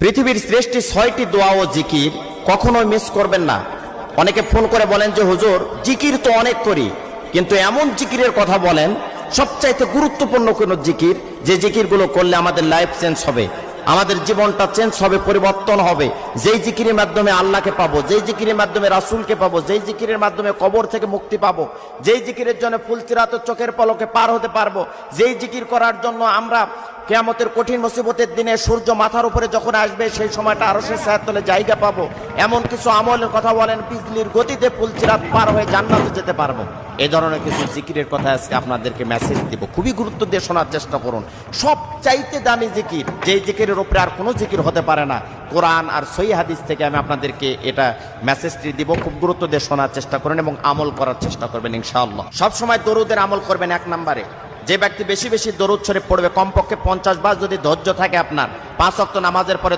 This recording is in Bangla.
পৃথিবীর শ্রেষ্ঠ 6টি দোয়া ও জিকির কখনোই মিস করবেন না। অনেকে ফোন করে বলেন যে হুজুর জিকির তো অনেক করি, কিন্তু এমন জিকিরের কথা বলেন সবচাইতে গুরুত্বপূর্ণ কোন জিকির, যে জিকিরগুলো করলে আমাদের লাইফ চেঞ্জ হবে, আমাদের জীবনটা চেঞ্জ হবে, পরিবর্তন হবে, যেই জিকিরের মাধ্যমে আল্লাহকে পাবো, যেই জিকিরের মাধ্যমে রাসূলকে পাবো, যেই জিকিরের মাধ্যমে কবর থেকে মুক্তি পাবো, যেই জিকিরের জন্য ফুলসিরাতের চোখের পলকে পার হতে পারবো, যেই জিকির করার জন্য আমরা কিয়ামতের কঠিন মুসিবতের দিনে সূর্য মাথার উপরে যখন আসবে সেই সময়টা আরশের ছায়ার তলে জায়গা পাবো, এমন কিছু আমলের কথা বলেন বিজলির গতিতে ফুলসিরাত পার হয়ে জান্নাতে যেতে পারবো। এই ধরনের কিছু জিকিরের কথা আজকে আপনাদেরকে মেসেজ দিব, খুবই গুরুত্ব দিয়ে শোনার চেষ্টা করুন। সবচাইতে দামি জিকির, যেই জিকিরের উপরে আর কোনো জিকির হতে পারে না, কোরআন আর সহিহ হাদিস থেকে আমি আপনাদেরকে এটা মেসেজটি দিব, খুব গুরুত্ব দিয়ে শোনার চেষ্টা করুন এবং আমল করার চেষ্টা করবেন ইনশাআল্লাহ। সবসময় দরুদের আমল করবেন। 1 নম্বরে, যে ব্যক্তি বেশি বেশি দরুদ শরীফ পড়বে, কমপক্ষে 50 বার যদি ধৈর্য থাকে আপনার 5 ওয়াক্ত নামাজের পরে